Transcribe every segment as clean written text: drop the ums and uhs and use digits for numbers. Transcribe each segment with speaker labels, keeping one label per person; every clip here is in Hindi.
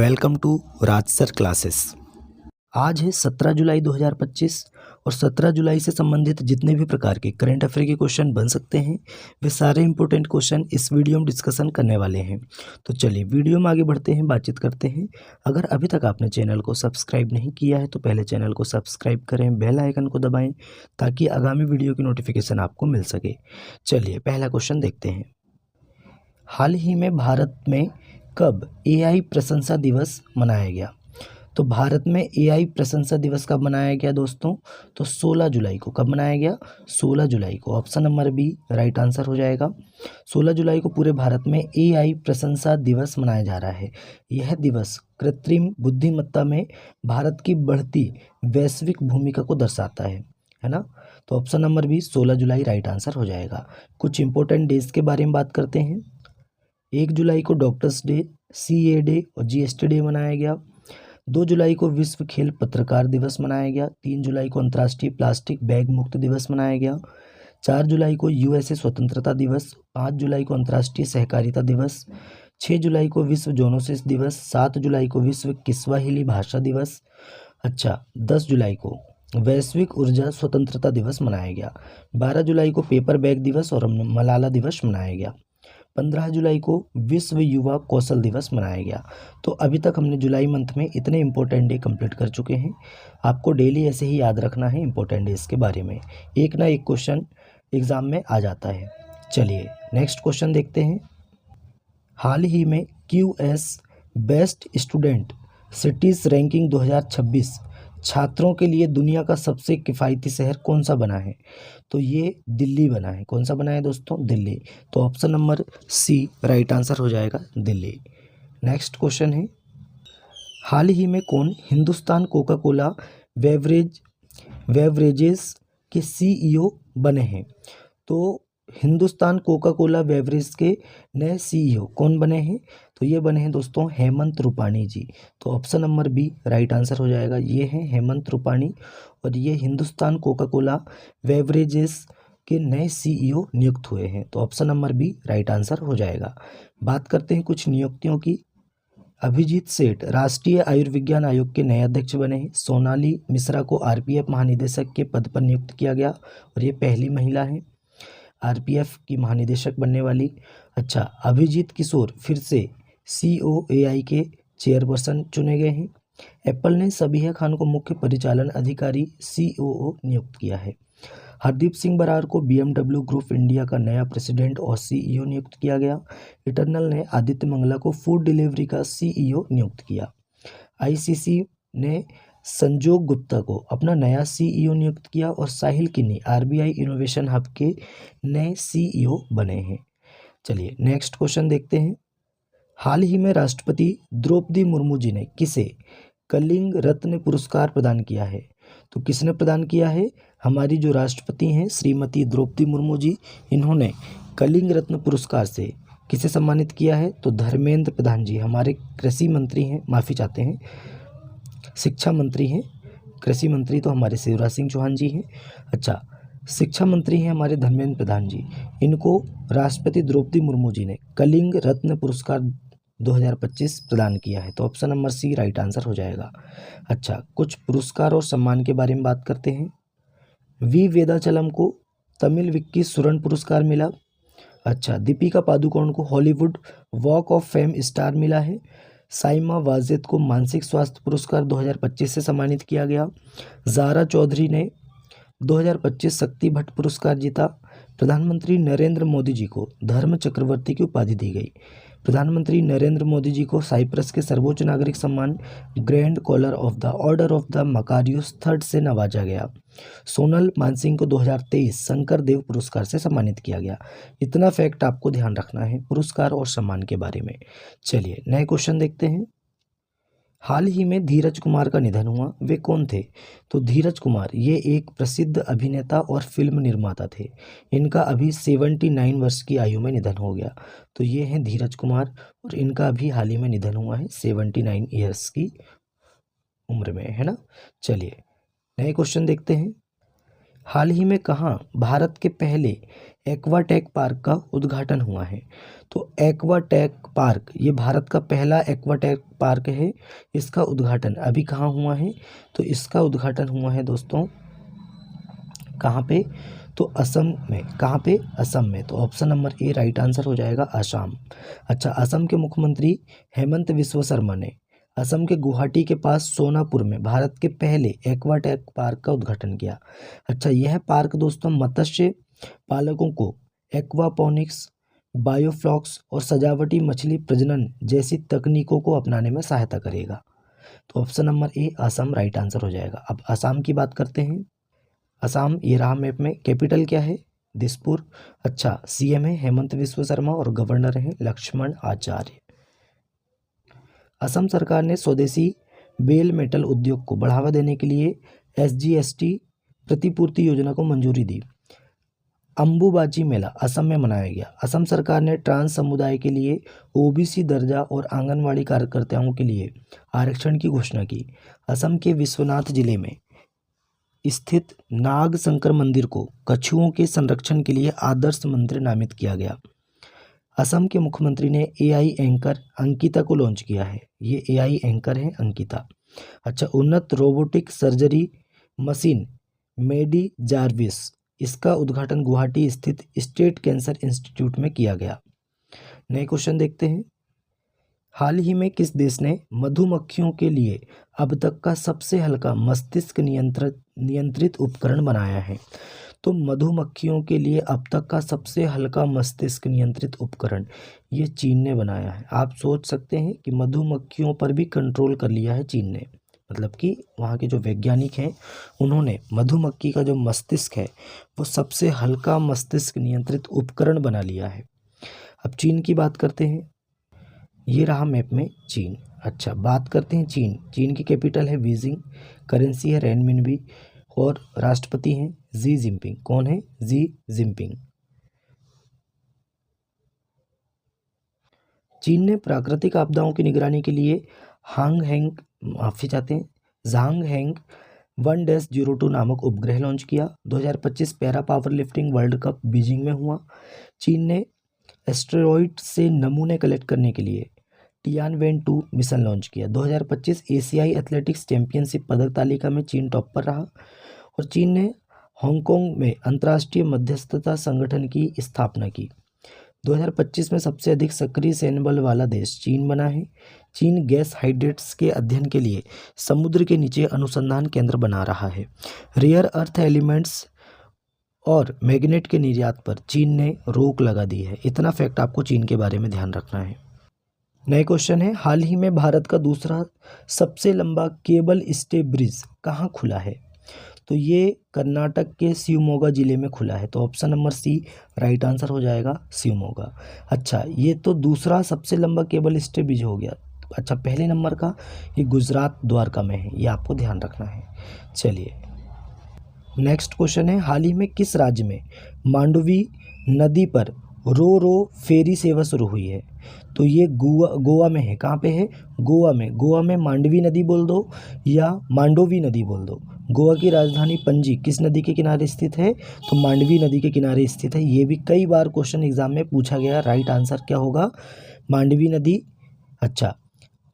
Speaker 1: Welcome to Raj sir classes. आज है 17 जुलाई 2025 और 17 जुलाई से संबंधित जितने भी प्रकार के करंट अफेयर के क्वेश्चन बन सकते हैं वे सारे इंपॉर्टेंट क्वेश्चन इस वीडियो में डिस्कशन करने वाले हैं। तो चलिए वीडियो में आगे बढ़ते हैं, बातचीत करते हैं। अगर अभी तक आपने चैनल को सब्सक्राइब नहीं किया है तो पहले चैनल को सब्सक्राइब करें, बेल आइकन को दबाएँ ताकि आगामी वीडियो की नोटिफिकेशन आपको मिल सके। चलिए पहला क्वेश्चन देखते हैं। हाल ही में भारत में कब एआई प्रशंसा दिवस मनाया गया? तो भारत में एआई प्रशंसा दिवस कब मनाया गया दोस्तों? तो 16 जुलाई को। कब मनाया गया? 16 जुलाई को। Option number B right answer हो जाएगा। 16 जुलाई को पूरे भारत में एआई प्रशंसा दिवस मनाया जा रहा है। यह दिवस कृत्रिम बुद्धिमत्ता में भारत की बढ़ती वैश्विक भूमिका को दर्शाता है ना। तो ऑप्शन नंबर बी 16 जुलाई राइट आंसर हो जाएगा। कुछ इंपॉर्टेंट डेज के बारे में बात करते हैं। 1 जुलाई को डॉक्टर्स डे, सीए डे और जीएसटी डे मनाया गया। 2 जुलाई को विश्व खेल पत्रकार दिवस मनाया गया। 3 जुलाई को अंतर्राष्ट्रीय प्लास्टिक बैग मुक्त दिवस मनाया गया। 4 जुलाई को यूएसए स्वतंत्रता दिवस। 5 जुलाई को अंतर्राष्ट्रीय सहकारिता दिवस। 6 जुलाई को विश्व जोनोसिस दिवस। 7 जुलाई को विश्व किस्वाहिली भाषा दिवस। 10 जुलाई को वैश्विक ऊर्जा स्वतंत्रता दिवस मनाया गया। 12 जुलाई को पेपर बैग दिवस और मलाला दिवस मनाया गया। 15 जुलाई को विश्व युवा कौशल दिवस मनाया गया। तो अभी तक हमने जुलाई मंथ में इतने इंपॉर्टेंट डे कंप्लीट कर चुके हैं। आपको डेली ऐसे ही याद रखना है इंपॉर्टेंट डेज के बारे में, एक ना एक क्वेश्चन एग्जाम में आ जाता है। चलिए नेक्स्ट क्वेश्चन देखते हैं। हाल ही में QS best student cities ranking 2026 छात्रों के लिए दुनिया का सबसे किफ़ायती शहर कौन सा बना है? तो ये दिल्ली बना है। कौन सा बना है दोस्तों? दिल्ली। तो option number C right answer हो जाएगा, दिल्ली। नेक्स्ट क्वेश्चन है, हाल ही में कौन हिंदुस्तान कोका कोला बेवरेजेस के CEO बने हैं? तो हिंदुस्तान कोका कोला बेवरेज के नए CEO कौन बने हैं? तो ये बने हैं दोस्तों हेमंत रूपाणी जी। तो option number B right answer हो जाएगा। ये हैं हेमंत रूपाणी और ये हिंदुस्तान कोका कोला बेवरेजेस के नए CEO नियुक्त हुए हैं। तो option number B right answer हो जाएगा। बात करते हैं कुछ नियुक्तियों की। अभिजीत सेठ राष्ट्रीय आयुर्विज्ञान आयोग के नए अध्यक्ष बने हैं। सोनाली मिश्रा को RPF महानिदेशक के पद पर नियुक्त किया गया और ये पहली महिला है RPF की महानिदेशक बनने वाली। अभिजीत किशोर फिर से COAI के चेयरपर्सन चुने गए हैं। एप्पल ने सबीहा खान को मुख्य परिचालन अधिकारी COO नियुक्त किया है। हरदीप सिंह बरार को BMW ग्रुप इंडिया का नया प्रेसिडेंट और CEO नियुक्त किया गया। इटर्नल ने आदित्य मंगला को फूड डिलीवरी का CEO नियुक्त किया। ICC ने संजोग गुप्ता को अपना नया CEO नियुक्त किया और साहिल किन्नी RBI इनोवेशन हब के नए CEO बने हैं। चलिए नेक्स्ट क्वेश्चन देखते हैं। हाल ही में राष्ट्रपति द्रौपदी मुर्मू जी ने किसे कलिंग रत्न पुरस्कार प्रदान किया है? तो किसने प्रदान किया है? हमारी जो राष्ट्रपति हैं श्रीमती द्रौपदी मुर्मू जी, इन्होंने कलिंग रत्न पुरस्कार से किसे सम्मानित किया है? तो धर्मेंद्र प्रधान जी, हमारे कृषि मंत्री हैं, माफ़ी चाहते हैं, शिक्षा मंत्री हैं। कृषि मंत्री तो हमारे शिवराज सिंह चौहान जी हैं। शिक्षा मंत्री हैं हमारे धर्मेंद्र प्रधान जी। इनको राष्ट्रपति द्रौपदी मुर्मू जी ने कलिंग रत्न पुरस्कार 2025 प्रदान किया है। तो option number C right answer हो जाएगा। कुछ पुरस्कार और सम्मान के बारे में बात करते हैं। वी वेदाचलम को तमिल विक्की सुरण पुरस्कार मिला। दीपिका पादुकोण को Hollywood walk of fame star मिला है। साइमा वाजेद को मानसिक स्वास्थ्य पुरस्कार 2025 से सम्मानित किया गया। ज़ारा चौधरी ने 2025 शक्ति भट्ट पुरस्कार जीता। प्रधानमंत्री नरेंद्र मोदी जी को धर्म चक्रवर्ती की उपाधि दी गई। प्रधानमंत्री नरेंद्र मोदी जी को साइप्रस के सर्वोच्च नागरिक सम्मान grand collar of the order of the Makarios III से नवाजा गया। सोनल मानसिंह को 2023 शंकर देव पुरस्कार से सम्मानित किया गया। इतना फैक्ट आपको ध्यान रखना है पुरस्कार और सम्मान के बारे में। चलिए नए क्वेश्चन देखते हैं। हाल ही में धीरज कुमार का निधन हुआ, वे कौन थे? तो धीरज कुमार ये एक प्रसिद्ध अभिनेता और फिल्म निर्माता थे। इनका अभी 79 वर्ष की आयु में निधन हो गया। तो ये हैं धीरज कुमार और इनका अभी हाल ही में निधन हुआ है 79 ईयर्स की उम्र में, है ना। चलिए नए क्वेश्चन देखते हैं। हाल ही में कहाँ भारत के पहले एक्वाटेक पार्क का उद्घाटन हुआ है। तो एक्वाटेक पार्क ये भारत का पहला एक्वाटेक पार्क है। इसका उद्घाटन अभी कहाँ हुआ है? तो इसका उद्घाटन हुआ है दोस्तों कहाँ पे? तो असम में। कहाँ पे? असम में। तो option number A right answer हो जाएगा असम। अच्छा, असम के मुख्यमंत्री हेमंत बिस्वा शर्मा ने असम के गुवाहाटी के पास सोनापुर में भारत के पहले एक्वाटेक पार्क का उद्घाटन किया। अच्छा, यह पार्क दोस्तों मत्स्य पालकों को एक्वापोनिक्स, बायोफ्लॉक्स और सजावटी मछली प्रजनन जैसी तकनीकों को अपनाने में सहायता करेगा। तो option number A Assam right answer हो जाएगा। अब असम की बात करते हैं। असम ये रहा मैप में। कैपिटल क्या है? दिसपुर। अच्छा, सीएम है हेमंत बिस्वा शर्मा और गवर्नर है लक्ष्मण आचार्य। असम सरकार ने स्वदेशी बेल मेटल उद्योग को बढ़ावा देने के लिए एसजीएसटी प्रतिपूर्ति योजना को मंजूरी दी। अंबुबाची मेला असम में मनाया गया। असम सरकार ने ट्रांस समुदाय के लिए ओबीसी दर्जा और आंगनवाड़ी कार्यकर्ताओं के लिए आरक्षण की घोषणा की। असम के विश्वनाथ जिले में स्थित नाग शंकर मंदिर को कछुओं के संरक्षण के लिए आदर्श मंदिर नामित किया गया। असम के मुख्यमंत्री ने एआई एंकर अंकिता को लॉन्च किया है। ये एआई एंकर है अंकिता। अच्छा, उन्नत रोबोटिक सर्जरी मशीन मेडी जार्विस, इसका उद्घाटन गुवाहाटी स्थित स्टेट कैंसर इंस्टीट्यूट में किया गया। नए क्वेश्चन देखते हैं। हाल ही में किस देश ने मधुमक्खियों के लिए अब तक का सबसे हल्का मस्तिष्क नियंत्रित उपकरण बनाया है? तो मधुमक्खियों के लिए अब तक का सबसे हल्का मस्तिष्क नियंत्रित उपकरण ये चीन ने बनाया है। आप सोच सकते हैं कि मधुमक्खियों पर भी कंट्रोल कर लिया है चीन ने। मतलब कि वहाँ के जो वैज्ञानिक हैं उन्होंने मधुमक्खी का जो मस्तिष्क है वो सबसे हल्का मस्तिष्क नियंत्रित उपकरण बना लिया है। अब चीन की बात करते हैं। ये रहा मैप में चीन। अच्छा, बात करते हैं चीन। चीन की कैपिटल है बीजिंग, करेंसी है रेनमिनबी और राष्ट्रपति हैं जी जिनपिंग। कौन है? Xi Jinping. चीन ने प्राकृतिक आपदाओं की निगरानी के लिए ज़ांग हैंग 1-02 नामक उपग्रह लॉन्च किया। 2025 para power lifting world cup Beijing में हुआ। चीन ने एस्टेरॉइड से नमूने कलेक्ट करने के लिए टियानवेन-2 मिशन लॉन्च किया। 2025 एशियाई एथलेटिक्स चैंपियनशिप पदक तालिका में चीन टॉप पर रहा। और चीन ने हांगकांग में अंतर्राष्ट्रीय मध्यस्थता संगठन की स्थापना की। 2025 में सबसे अधिक सक्रिय सैन्य बल वाला देश चीन बना है। चीन गैस हाइड्रेट्स के अध्ययन के लिए समुद्र के नीचे अनुसंधान केंद्र बना रहा है। रेयर अर्थ एलिमेंट्स और मैग्नेट के निर्यात पर चीन ने रोक लगा दी है। इतना फैक्ट आपको चीन के बारे में ध्यान रखना है। नए क्वेश्चन है। हाल ही में भारत का दूसरा सबसे लंबा केबल स्टे ब्रिज कहाँ खुला है? तो ये कर्नाटक के शिवमोगा जिले में खुला है। तो option number C right answer हो जाएगा शिवमोगा। अच्छा, ये तो दूसरा सबसे लंबा केबल स्टे ब्रिज हो गया। अच्छा, पहले नंबर का ये गुजरात द्वारका में है, ये आपको ध्यान रखना है। चलिए नेक्स्ट क्वेश्चन है। हाल ही में किस राज्य में मांडवी नदी पर रो रो फेरी सेवा शुरू हुई है? तो ये गोवा में है। कहाँ पे है? गोवा में। गोवा में मांडवी नदी बोल दो या मांडोवी नदी बोल दो। गोवा की राजधानी पणजी किस नदी के किनारे स्थित है? तो मांडवी नदी के किनारे स्थित है। ये भी कई बार क्वेश्चन एग्जाम में पूछा गया। राइट आंसर क्या होगा? मांडवी नदी। अच्छा,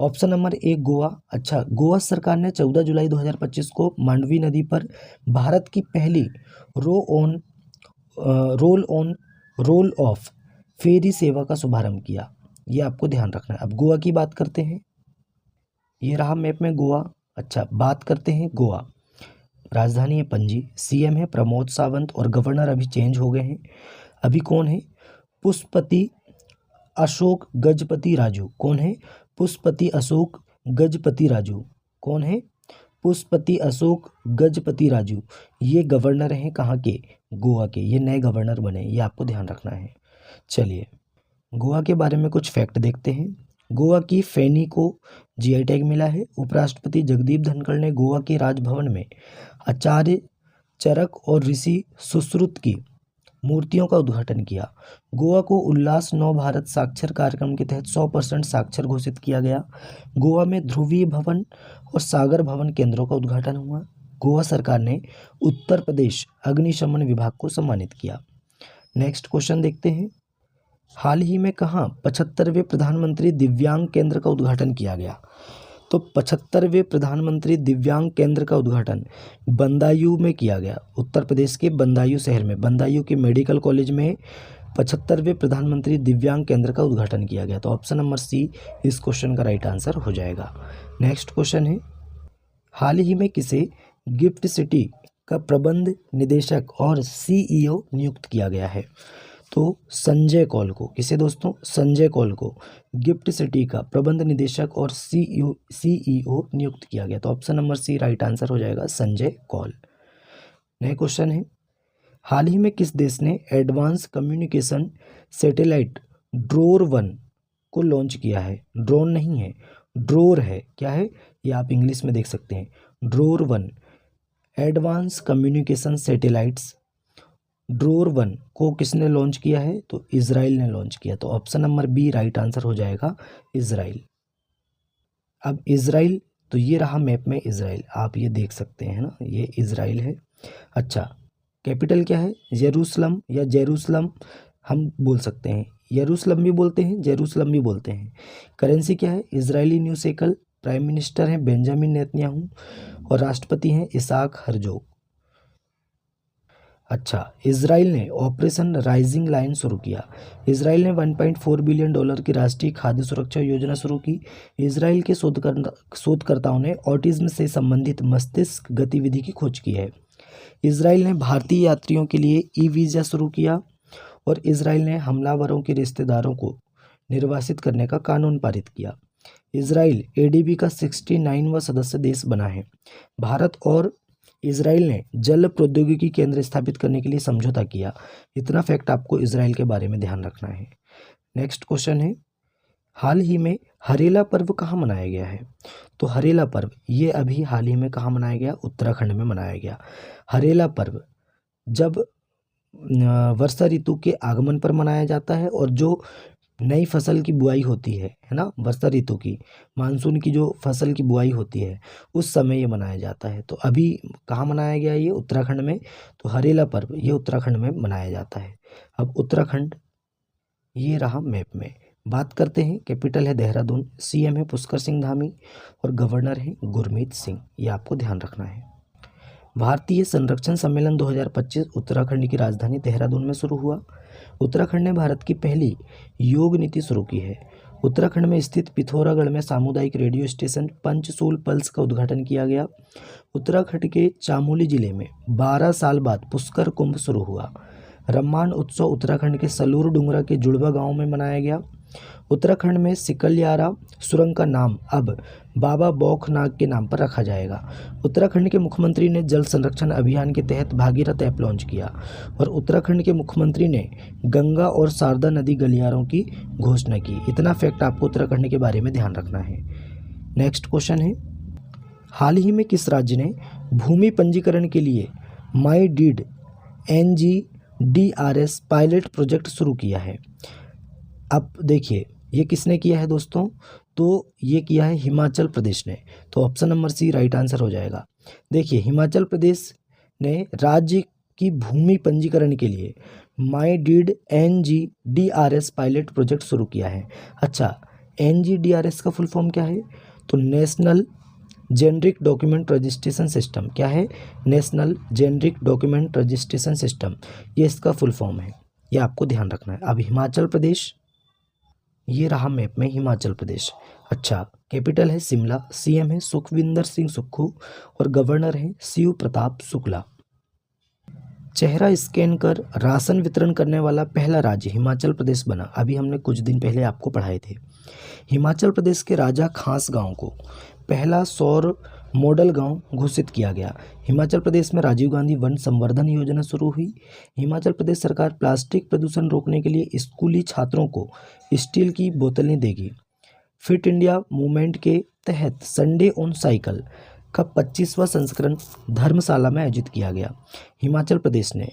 Speaker 1: ऑप्शन नंबर ए गोवा। अच्छा, गोवा सरकार ने 14 जुलाई 2025 को मांडवी नदी पर भारत की पहली रोल ऑफ फेरी सेवा का शुभारंभ किया। ये आपको ध्यान रखना है। अब गोवा की बात करते हैं। ये रहा मैप में गोवा। अच्छा, बात करते हैं गोवा। राजधानी है पणजी, सीएम है प्रमोद सावंत और गवर्नर अभी चेंज हो गए हैं। अभी कौन है? पुष्पति अशोक गजपति राजू। कौन है? पुष्पति अशोक गजपति राजू। कौन है? पुष्पति अशोक गजपति राजू। ये गवर्नर हैं कहाँ के? गोवा के। ये नए गवर्नर बने, ये आपको ध्यान रखना है। चलिए गोवा के बारे में कुछ फैक्ट देखते हैं। गोवा की फैनी को जीआई टैग मिला है। उपराष्ट्रपति जगदीप धनखड़ ने गोवा के राजभवन में आचार्य चरक और ऋषि सुश्रुत की मूर्तियों का उद्घाटन किया। गोवा को उल्लास नव भारत साक्षर कार्यक्रम के तहत 100% साक्षर घोषित किया गया। गोवा में ध्रुवीय भवन और सागर भवन केंद्रों का उद्घाटन हुआ। गोवा सरकार ने उत्तर प्रदेश अग्निशमन विभाग को सम्मानित किया। नेक्स्ट क्वेश्चन देखते हैं, हाल ही में कहाँ 75वें प्रधानमंत्री दिव्यांग केंद्र का उद्घाटन किया गया? तो 75वें प्रधानमंत्री दिव्यांग केंद्र का उद्घाटन बदायूं में किया गया, उत्तर प्रदेश के बदायूं शहर में, बदायूं के मेडिकल कॉलेज में 75वें प्रधानमंत्री दिव्यांग केंद्र का उद्घाटन किया गया। तो ऑप्शन नंबर सी इस क्वेश्चन का राइट आंसर हो जाएगा। नेक्स्ट क्वेश्चन है, हाल ही में किसे गिफ्ट सिटी का प्रबंध निदेशक और सीईओ नियुक्त किया गया है? तो संजय कौल को, किसे दोस्तों? संजय कौल को गिफ्ट सिटी का प्रबंध निदेशक और सीईओ नियुक्त किया गया। तो option number C right answer हो जाएगा, संजय कौल। नया क्वेश्चन है, हाल ही में किस देश ने एडवांस कम्युनिकेशन सैटेलाइट ड्रोर-1 को लॉन्च किया है? ड्रोन नहीं है, ड्रोर है। क्या है ये? आप इंग्लिश में देख सकते हैं, ड्रोर-1 एडवांस कम्युनिकेशन सैटेलाइट्स ड्रोर-1 को किसने लॉन्च किया है? तो इजराइल ने लॉन्च किया। तो option number B right answer हो जाएगा, इजराइल। अब इजराइल, तो ये रहा मैप में इजराइल, आप ये देख सकते हैं ना, ये इजराइल है। अच्छा, कैपिटल क्या है? यरूशलम या जेरूसलम हम बोल सकते हैं, यरूशलम भी बोलते हैं, जेरूसलम भी बोलते हैं। करेंसी क्या है? Israeli new shackle. Prime minister हैं बेंजामिन नेतन्याहू और राष्ट्रपति हैं इसाक हर्जोग। अच्छा, इजराइल ने ऑपरेशन राइजिंग लाइन शुरू किया। इजराइल ने $1.4 बिलियन की राष्ट्रीय खाद्य सुरक्षा योजना शुरू की। इजराइल के शोधकर्ताओं ने ऑटिज्म से संबंधित मस्तिष्क गतिविधि की खोज की है। इजराइल ने भारतीय यात्रियों के लिए ई वीज़ा शुरू किया और इजराइल ने हमलावरों के रिश्तेदारों को निर्वासित करने का कानून पारित किया। इजराइल एडीबी का 69वां सदस्य देश बना है। भारत और इजराइल ने जल प्रौद्योगिकी केंद्र स्थापित करने के लिए समझौता किया। इतना फैक्ट आपको इजराइल के बारे में ध्यान रखना है। नेक्स्ट क्वेश्चन है, हाल ही में हरेला पर्व कहाँ मनाया गया है? तो हरेला पर्व ये अभी हाल ही में कहाँ मनाया गया? उत्तराखंड में मनाया गया। हरेला पर्व जब वर्षा ऋतु के आगमन पर मनाया जाता है और जो नई फसल की बुआई होती है ना, वर्षा ऋतु की, मानसून की जो फसल की बुआई होती है उस समय ये मनाया जाता है। तो अभी कहाँ मनाया गया ये? उत्तराखंड में। तो हरेला पर्व ये उत्तराखंड में मनाया जाता है। अब उत्तराखंड ये रहा मैप में। बात करते हैं, कैपिटल है देहरादून, सीएम है पुष्कर सिंह धामी और गवर्नर है गुरमीत सिंह, ये आपको ध्यान रखना है। भारतीय संरक्षण सम्मेलन 2025 उत्तराखंड की राजधानी देहरादून में शुरू हुआ। उत्तराखंड ने भारत की पहली योग नीति शुरू की है। उत्तराखंड में स्थित पिथौरागढ़ में सामुदायिक रेडियो स्टेशन पंचसूल पल्स का उद्घाटन किया गया। उत्तराखंड के चामोली जिले में 12 साल बाद पुष्कर कुंभ शुरू हुआ। रम्मान उत्सव उत्तराखंड के सलूर डुंगरा के जुड़वा गांव में मनाया गया। उत्तराखंड में सिकलयारा सुरंग का नाम अब बाबा बौखनाग के नाम पर रखा जाएगा। उत्तराखंड के मुख्यमंत्री ने जल संरक्षण अभियान के तहत भागीरथ ऐप लॉन्च किया और उत्तराखंड के मुख्यमंत्री ने गंगा और शारदा नदी गलियारों की घोषणा की। इतना फैक्ट आपको उत्तराखंड के बारे में ध्यान रखना है। नेक्स्ट क्वेश्चन है, हाल ही में किस राज्य ने भूमि पंजीकरण के लिए माई डीड NGDRS पायलट प्रोजेक्ट शुरू किया है? अब देखिए ये किसने किया है दोस्तों? तो ये किया है हिमाचल प्रदेश ने। तो option number C right answer हो जाएगा। देखिए हिमाचल प्रदेश ने राज्य की भूमि पंजीकरण के लिए माई डीड NGDRS पायलट प्रोजेक्ट शुरू किया है। अच्छा, NGDRS का फुल फॉर्म क्या है? तो national generic document registration system. क्या है? National generic document registration system, ये इसका फुल फॉर्म है, ये आपको ध्यान रखना है। अब हिमाचल प्रदेश ये रहा मैप में हिमाचल प्रदेश। अच्छा, कैपिटल है शिमला, सीएम है सुखविंदर सिंह सुक्खू और गवर्नर है शिव प्रताप शुक्ला। चेहरा स्कैन कर राशन वितरण करने वाला पहला राज्य हिमाचल प्रदेश बना। अभी हमने कुछ दिन पहले आपको पढ़ाए थे। हिमाचल प्रदेश के राजा खास गांव को पहला सौर मॉडल गांव घोषित किया गया। हिमाचल प्रदेश में राजीव गांधी वन संवर्धन योजना शुरू हुई। हिमाचल प्रदेश सरकार प्लास्टिक प्रदूषण रोकने के लिए स्कूली छात्रों को स्टील की बोतलें देगी। फिट इंडिया मूवमेंट के तहत संडे ऑन साइकिल का 25वां संस्करण धर्मशाला में आयोजित किया गया। हिमाचल प्रदेश ने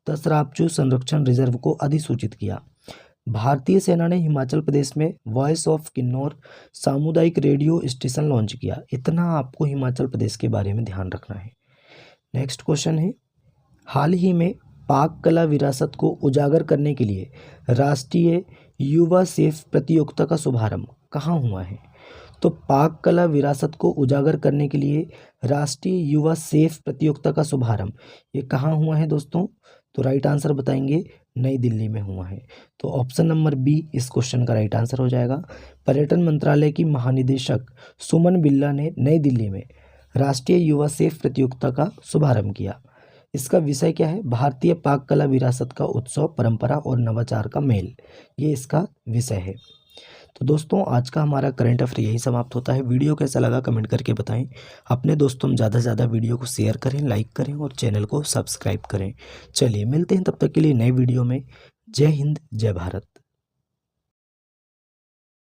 Speaker 1: तसरापचू संरक्षण रिजर्व को अधिसूचित किया। भारतीय सेना ने हिमाचल प्रदेश में वॉइस ऑफ किन्नौर सामुदायिक रेडियो स्टेशन लॉन्च किया। इतना आपको हिमाचल प्रदेश के बारे में ध्यान रखना है। नेक्स्ट क्वेश्चन है, हाल ही में पाक कला विरासत को उजागर करने के लिए राष्ट्रीय युवा सेफ प्रतियोगिता का शुभारंभ कहाँ हुआ है? तो पाक कला विरासत को उजागर करने के लिए राष्ट्रीय युवा सेफ प्रतियोगिता का शुभारंभ ये कहाँ हुआ है दोस्तों? तो राइट आंसर बताएंगे, नई दिल्ली में हुआ है। तो ऑप्शन नंबर बी इस क्वेश्चन का राइट आंसर हो जाएगा। पर्यटन मंत्रालय की महानिदेशक सुमन बिल्ला ने नई दिल्ली में राष्ट्रीय युवा सेफ प्रतियोगिता का शुभारंभ किया। इसका विषय क्या है? भारतीय पाक कला विरासत का उत्सव, परंपरा और नवाचार का मेल, ये इसका विषय है। तो दोस्तों आज का हमारा करंट अफेयर यही समाप्त होता है। वीडियो कैसा लगा कमेंट करके बताएं। अपने दोस्तों में ज़्यादा से ज़्यादा वीडियो को शेयर करें, लाइक करें और चैनल को सब्सक्राइब करें। चलिए मिलते हैं तब तक के लिए नए वीडियो में। जय हिंद, जय भारत।